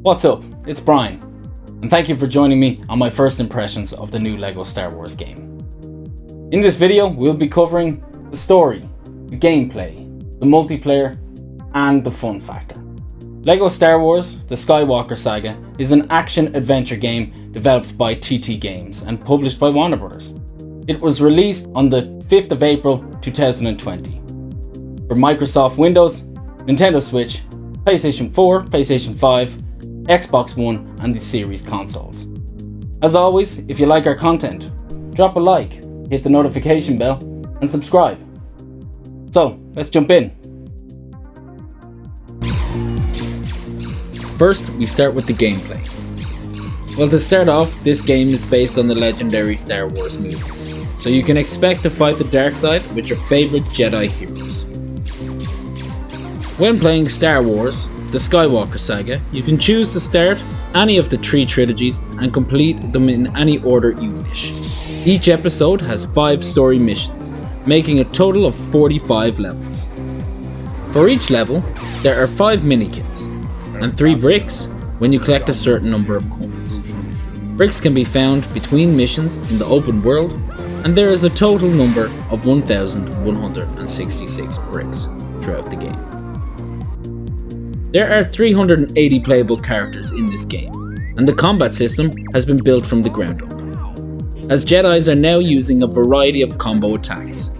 What's up? It's Brian, and thank you for joining me on my first impressions of the new LEGO Star Wars game. In this video, we'll be covering the story, the gameplay, the multiplayer, and the fun factor. LEGO Star Wars: The Skywalker Saga is an action-adventure game developed by TT Games and published by Warner Bros. It was released on the 5th of April 2020 for Microsoft Windows, Nintendo Switch, PlayStation 4, PlayStation 5, Xbox One, and the Series consoles. As always, if you like our content, drop a like, hit the notification bell, and subscribe. So, let's jump in. First, we start with the gameplay. Well, to start off, this game is based on the legendary Star Wars movies, so you can expect to fight the dark side with your favorite Jedi heroes. When playing Star Wars: The Skywalker Saga, you can choose to start any of the 3 trilogies and complete them in any order you wish. Each episode has 5 story missions, making a total of 45 levels. For each level, there are 5 mini-kits and 3 bricks when you collect a certain number of coins. Bricks can be found between missions in the open world, and there is a total number of 1,166 bricks throughout the game. There are 380 playable characters in this game, and the combat system has been built from the ground up, as Jedis are now using a variety of combo attacks,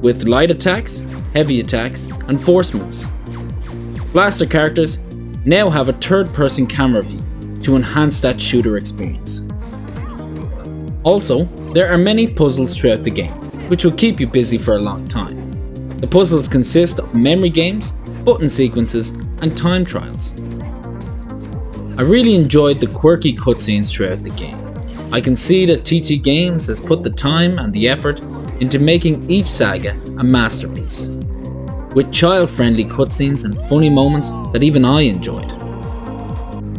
with light attacks, heavy attacks, and force moves. Blaster characters now have a third-person camera view to enhance that shooter experience. Also, there are many puzzles throughout the game, which will keep you busy for a long time. The puzzles consist of memory games, button sequences, and time trials. I really enjoyed the quirky cutscenes throughout the game. I can see that TT Games has put the time and the effort into making each saga a masterpiece, with child-friendly cutscenes and funny moments that even I enjoyed.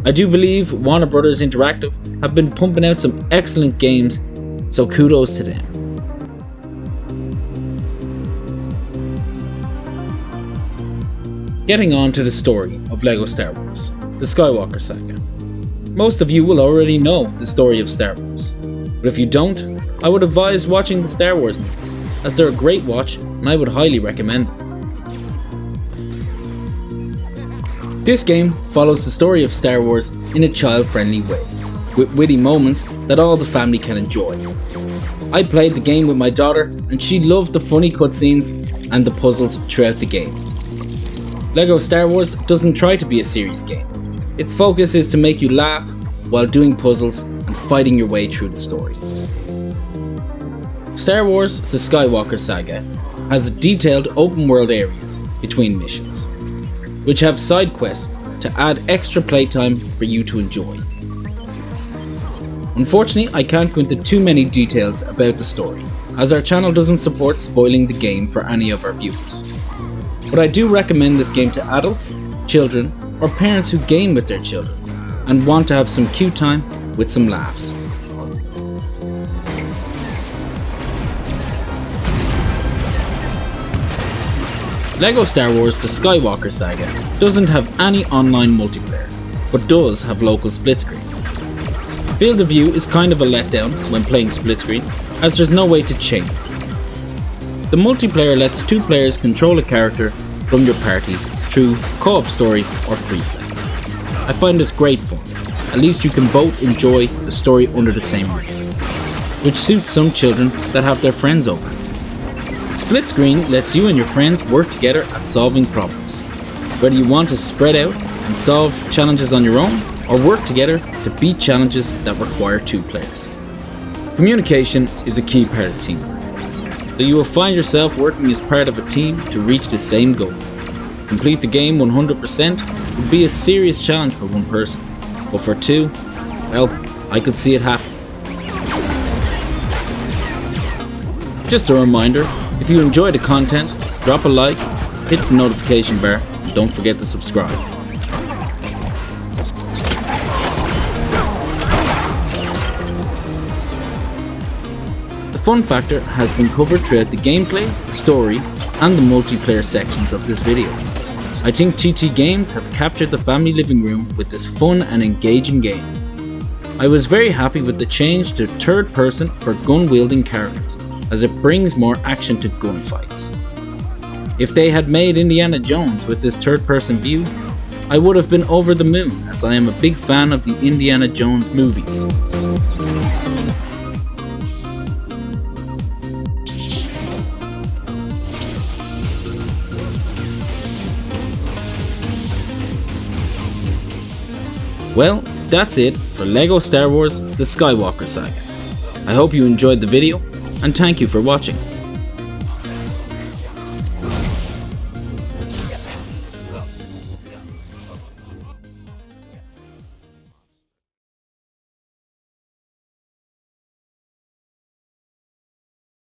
I do believe Warner Bros. Interactive have been pumping out some excellent games, so kudos to them. Getting on to the story of LEGO Star Wars: The Skywalker Saga. Most of you will already know the story of Star Wars, but if you don't, I would advise watching the Star Wars movies, as they're a great watch and I would highly recommend them. This game follows the story of Star Wars in a child-friendly way, with witty moments that all the family can enjoy. I played the game with my daughter and she loved the funny cutscenes and the puzzles throughout the game. LEGO Star Wars doesn't try to be a serious game. Its focus is to make you laugh while doing puzzles and fighting your way through the story. Star Wars: The Skywalker Saga has detailed open world areas between missions, which have side quests to add extra playtime for you to enjoy. Unfortunately, I can't go into too many details about the story, as our channel doesn't support spoiling the game for any of our viewers. But I do recommend this game to adults, children, or parents who game with their children and want to have some cute time with some laughs. LEGO Star Wars: The Skywalker Saga doesn't have any online multiplayer, but does have local split screen. Field of view is kind of a letdown when playing split screen, as there's no way to change it. The multiplayer lets 2 players control a character from your party through co-op story or free play. I find this great fun. At least you can both enjoy the story under the same roof, which suits some children that have their friends over. Split screen lets you and your friends work together at solving problems, whether you want to spread out and solve challenges on your own, or work together to beat challenges that require 2 players. Communication is a key part of teamwork, so you will find yourself working as part of a team to reach the same goal. Complete the game 100% would be a serious challenge for 1 person, but for 2, well, I could see it happen. Just a reminder, if you enjoy the content, drop a like, hit the notification bar, and don't forget to subscribe. The fun factor has been covered throughout the gameplay, story, and the multiplayer sections of this video. I think TT Games have captured the family living room with this fun and engaging game. I was very happy with the change to third person for gun wielding characters, as it brings more action to gunfights. If they had made Indiana Jones with this third person view, I would have been over the moon, as I am a big fan of the Indiana Jones movies. Well, that's it for LEGO Star Wars The Skywalker Saga. I hope you enjoyed the video, and thank you for watching.